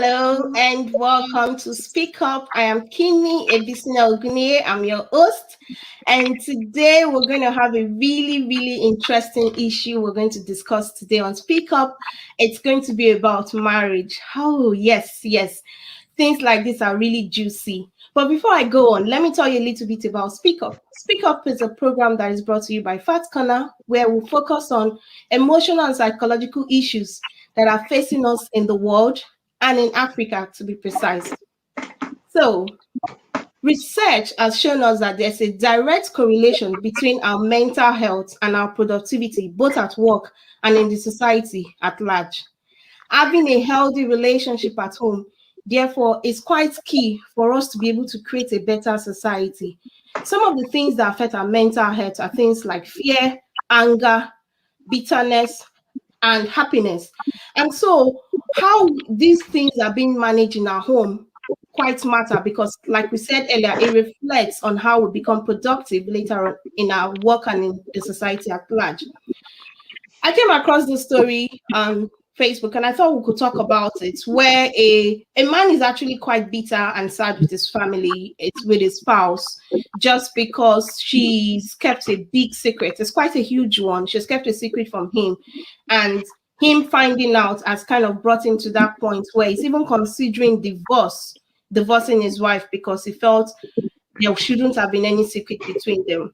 Hello and welcome to Speak Up. I am Kimi Ebisina Ogunye. I'm your host. And today we're going to have a really interesting issue we're going to discuss today on Speak Up. It's going to be about marriage. Oh, yes. Things like this are really juicy. But before I go on, let me tell you a little bit about Speak Up. Speak Up is a program that is brought to you by Fat Corner, where we focus on emotional and psychological issues that are facing us in the world and in Africa, to be precise. So, research has shown us that there's a direct correlation between our mental health and our productivity, both at work and in the society at large. Having a healthy relationship at home, therefore, is quite key for us to be able to create a better society. Some of the things that affect our mental health are things like fear, anger, bitterness, and happiness. And so, how these things are being managed in our home quite matter because, like we said earlier, it reflects on how we become productive later on in our work and in the society at large. I came across this story on Facebook and I thought we could talk about it, where a man is actually quite bitter and sad with his family, with his spouse, just because she's kept a big secret. It's quite a huge one. She's kept a secret from him. And him finding out has kind of brought him to that point where he's even considering divorcing his wife because he felt there shouldn't have been any secret between them.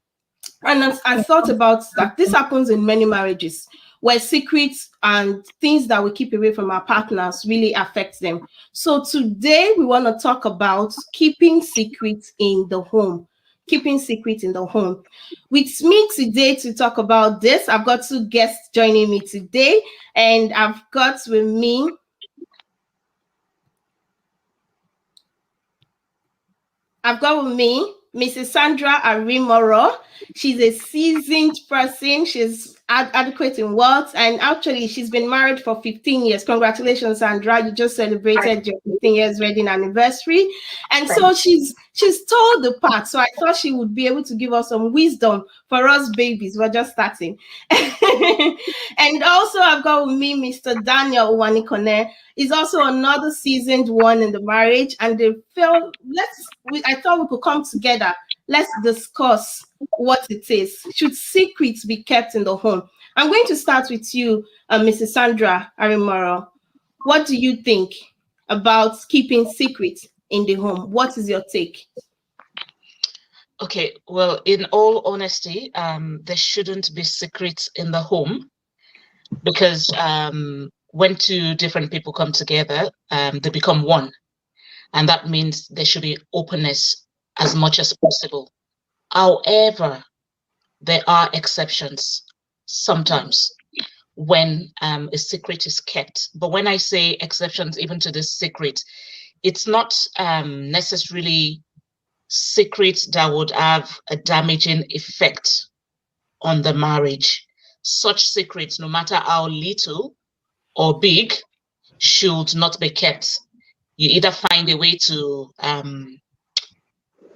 And I thought about that. This happens in many marriages where secrets and things that we keep away from our partners really affect them. So today we want to talk about keeping secrets in the home. Keeping secrets in the home. With me today to talk about this, I've got two guests joining me today, and I've got with me Mrs. Sandra Arimoro. She's a seasoned person. She's adequate in words, and actually she's been married for 15 years. Congratulations, Sandra. You just celebrated your 15 years wedding anniversary. And so she's told the part. So I thought she would be able to give us some wisdom for us babies. We're just starting. And also I've got with me Mr. Daniel Uwanikone. He's also another seasoned one in the marriage, and they felt I thought we could come together. Let's discuss what it is. Should secrets be kept in the home? I'm going to start with you, Mrs. Sandra Arimoro. What do you think about keeping secrets in the home? What is your take? Okay, well, in all honesty, there shouldn't be secrets in the home because when two different people come together, they become one. And that means there should be openness as much as possible. However, there are exceptions sometimes when a secret is kept. But when I say exceptions even to this secret, it's not necessarily secrets that would have a damaging effect on the marriage. Such secrets, no matter how little or big, should not be kept. You either find a way to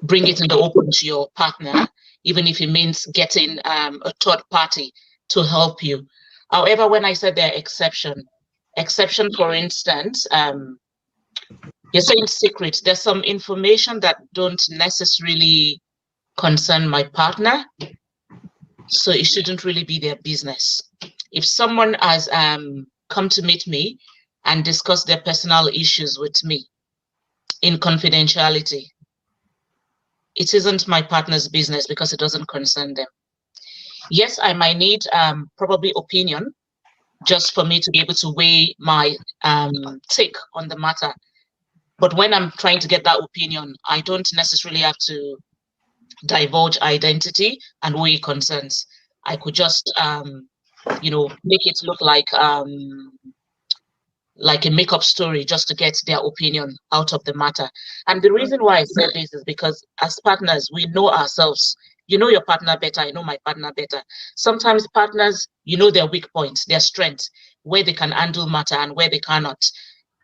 bring it in the open to your partner, even if it means getting a third party to help you. However, when I said there are exception, for instance, you're saying secret, there's some information that don't necessarily concern my partner, so it shouldn't really be their business. If someone has come to meet me and discuss their personal issues with me in confidentiality, it isn't my partner's business because it doesn't concern them. Yes, I might need probably opinion just for me to be able to weigh my take on the matter. But when I'm trying to get that opinion, I don't necessarily have to divulge identity and who it concerns. I could just, make it look like a makeup story just to get their opinion out of the matter. And the reason why I say this is because as partners, we know ourselves. You know your partner better, I know my partner better. Sometimes partners, you know their weak points, their strengths, where they can handle matter and where they cannot.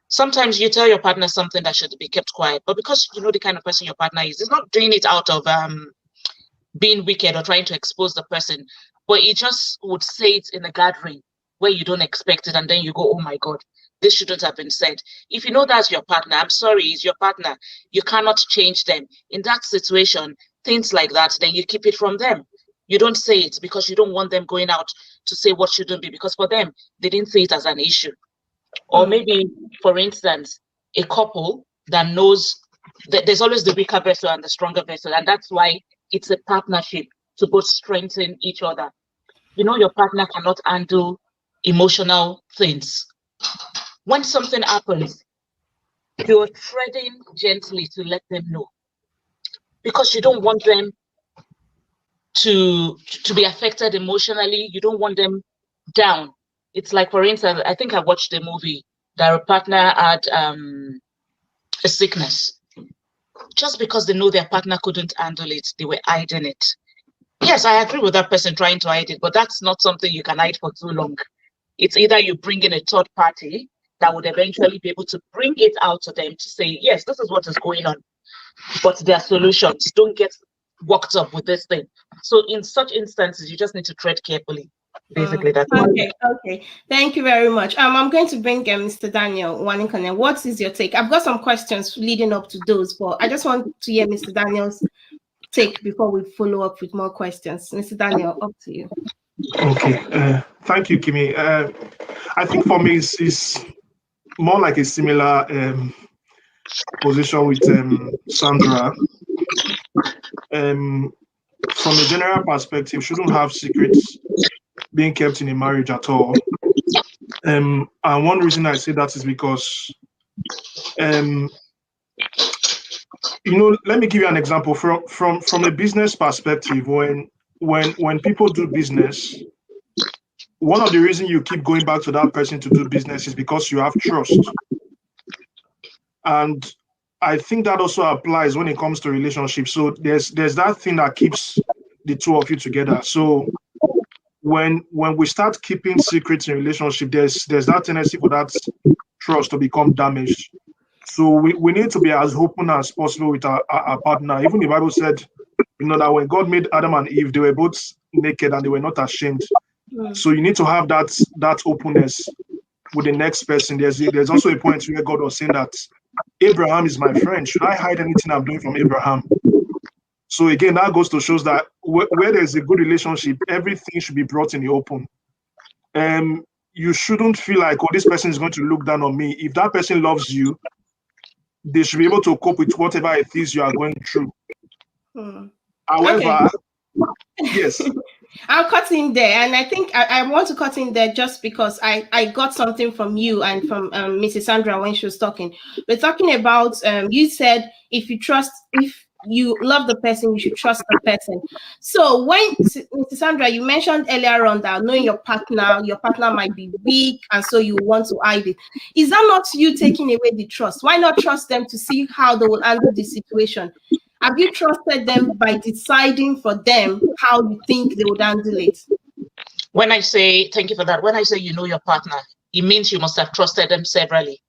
Sometimes you tell your partner something that should be kept quiet, but because you know the kind of person your partner is, he's not doing it out of being wicked or trying to expose the person, but he just would say it in a gathering where you don't expect it, and then you go, oh my God, this shouldn't have been said. If you know that's your partner, I'm sorry, it's your partner. You cannot change them. In that situation, things like that, then you keep it from them. You don't say it because you don't want them going out to say what shouldn't be, because for them, they didn't see it as an issue. Or maybe, for instance, a couple that knows that there's always the weaker vessel and the stronger vessel, and that's why it's a partnership to both strengthen each other. You know, your partner cannot handle emotional things. When something happens, you're treading gently to let them know, because you don't want them to be affected emotionally. You don't want them down. It's like, for instance, I think I watched a movie that a partner had a sickness. Just because they know their partner couldn't handle it, they were hiding it. Yes, I agree with that person trying to hide it, but that's not something you can hide for too long. It's either you bring in a third party that would eventually be able to bring it out to them to say, yes, this is what is going on, but there are solutions. Don't get worked up with this thing. So in such instances, you just need to tread carefully. Basically, that's okay. Okay. Thank you very much. I'm going to bring Mr. Daniel Waninkane. What is your take? I've got some questions leading up to those, but I just want to hear Mr. Daniel's take before we follow up with more questions. Mr. Daniel, up to you. Okay. Thank you, Kimi. I think for me, it's more like a similar position with Sandra. From a general perspective, shouldn't have secrets being kept in a marriage at all. And one reason I say that is because, let me give you an example from a business perspective. When people do business, one of the reasons you keep going back to that person to do business is because you have trust. And I think that also applies when it comes to relationships. So there's that thing that keeps the two of you together. So when we start keeping secrets in relationship, there's that tendency for that trust to become damaged. So we need to be as open as possible with our partner. Even the Bible said, that when God made Adam and Eve, they were both naked and they were not ashamed. So you need to have that openness with the next person. There's also a point where God was saying that Abraham is my friend. Should I hide anything I'm doing from Abraham? So again, that goes to show that where there's a good relationship, everything should be brought in the open. You shouldn't feel like, oh, this person is going to look down on me. If that person loves you, they should be able to cope with whatever it is you are going through. However, yes. I'll cut in there, and I think I want to cut in there just because I got something from you and from Mrs. Sandra when she was talking. We're talking about you said if you love the person, you should trust the person. So when Mrs. Sandra, you mentioned earlier on that knowing your partner might be weak, and so you want to hide it. Is that not you taking away the trust? Why not trust them to see how they will handle the situation? Have you trusted them by deciding for them how you think they would handle it? When I say, thank you for that, when I say you know your partner, it means you must have trusted them severally.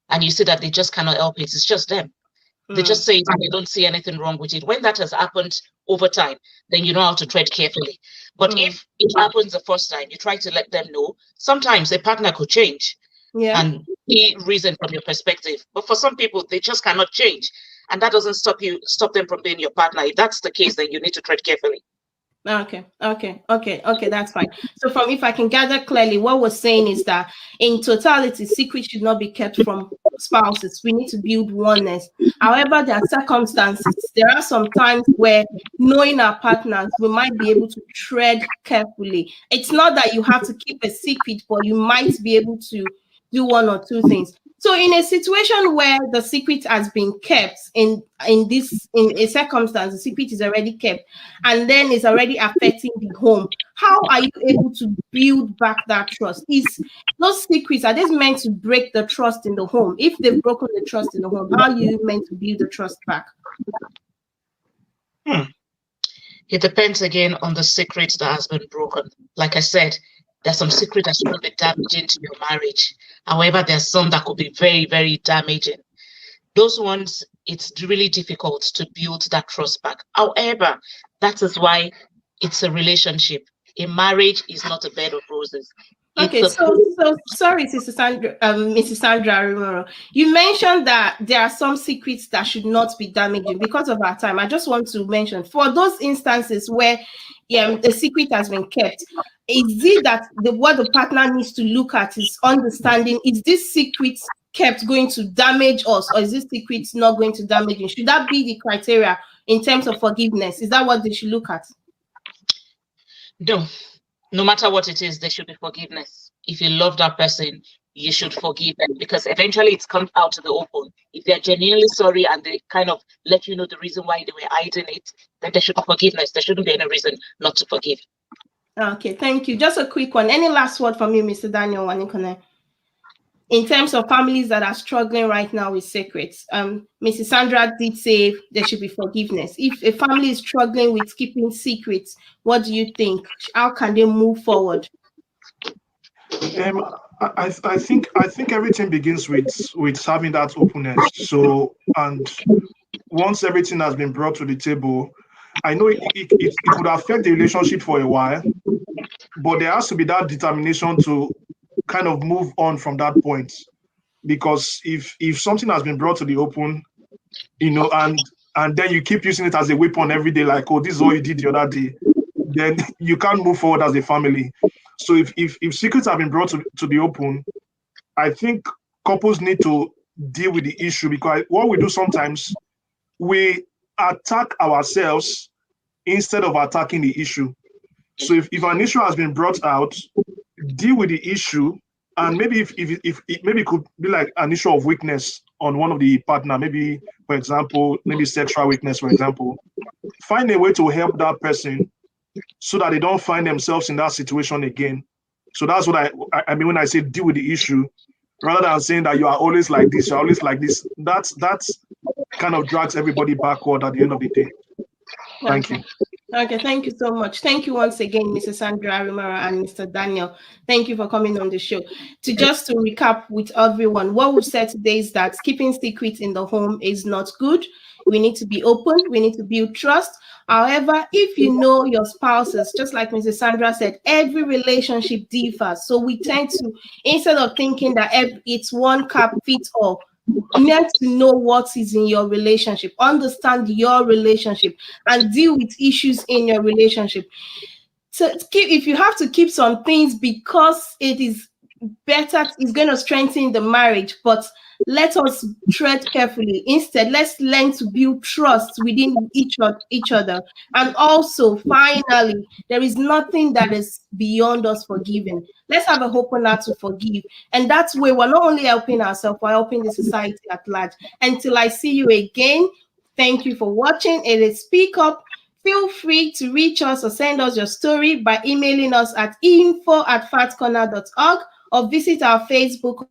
And you see that they just cannot help it. It's just them. They just say it and they don't see anything wrong with it. When that has happened over time, then you know how to tread carefully. But if it happens the first time, you try to let them know. Sometimes a partner could change and be reason from your perspective. But for some people, they just cannot change. And that doesn't stop them from being your partner. If that's the case, then you need to tread carefully. Okay, that's fine. So if I can gather clearly, what we're saying is that in totality, secrets should not be kept from spouses. We need to build oneness. However, there are circumstances. There are some times where knowing our partners, we might be able to tread carefully. It's not that you have to keep a secret, but you might be able to do one or two things. So in a situation where the secret has been kept in a circumstance, the secret is already kept and then it's already affecting the home, how are you able to build back that trust? Those secrets, are they meant to break the trust in the home? If they've broken the trust in the home, how are you meant to build the trust back? It depends again on the secret that has been broken. Like I said, there's some secret that shouldn't be damaging to your marriage. However, there's some that could be very, very damaging. Those ones, it's really difficult to build that trust back. However, that is why it's a relationship. A marriage is not a bed of roses. It's Okay, a so sorry, Sister Sandra, Mrs. Sandra Romero. You mentioned that there are some secrets that should not be damaging because of our time. I just want to mention for those instances where the secret has been kept, is it that what the partner needs to look at is understanding, is this secret kept going to damage us, or is this secret not going to damage you? Should that be the criteria in terms of forgiveness? Is that what they should look at? no. No matter what it is, there should be forgiveness. If you love that person, you should forgive them, because eventually it comes out to the open. If they're genuinely sorry and they kind of let you know the reason why they were hiding it, then there should be forgiveness. There shouldn't be any reason not to forgive. Okay, thank you. Just a quick one. Any last word from you, Mr. Daniel Wanikone? In terms of families that are struggling right now with secrets, Mrs. Sandra did say there should be forgiveness. If a family is struggling with keeping secrets, what do you think? How can they move forward? I think everything begins with having that openness. So, and once everything has been brought to the table, I know it would affect the relationship for a while, but there has to be that determination to kind of move on from that point. Because if something has been brought to the open, and then you keep using it as a weapon every day, like, oh, this is what you did the other day, then you can't move forward as a family. So if secrets have been brought to the open, I think couples need to deal with the issue, because what we do sometimes, we attack ourselves instead of attacking the issue. So if an issue has been brought out, deal with the issue, and maybe if it maybe it could be like an issue of weakness on one of the partner, maybe for example, maybe sexual weakness, for example, find a way to help that person so that they don't find themselves in that situation again. So that's what I mean when I say deal with the issue, rather than saying that you are always like this, you're always like this. That's kind of drags everybody backward at the end of the day. Thank you. Okay, thank you so much. Thank you once again, Mrs. Sandra Romero and Mr. Daniel. Thank you for coming on the show. Just to recap with everyone, what we've said today is that keeping secrets in the home is not good. We need to be open. We need to build trust. However, if you know your spouses, just like Mrs. Sandra said, every relationship differs. So we tend to, instead of thinking that it's one cap fits all, need to know what is in your relationship, understand your relationship, and deal with issues in your relationship. So if you have to keep some things because it is better, it's going to strengthen the marriage, but let us tread carefully. Instead, let's learn to build trust within each other. And also, finally, there is nothing that is beyond us forgiving. Let's have a open heart to forgive. And that's where we're not only helping ourselves, we're helping the society at large. Until I see you again, thank you for watching. It is Speak Up. Feel free to reach us or send us your story by emailing us at info@fatcorner.org or visit our Facebook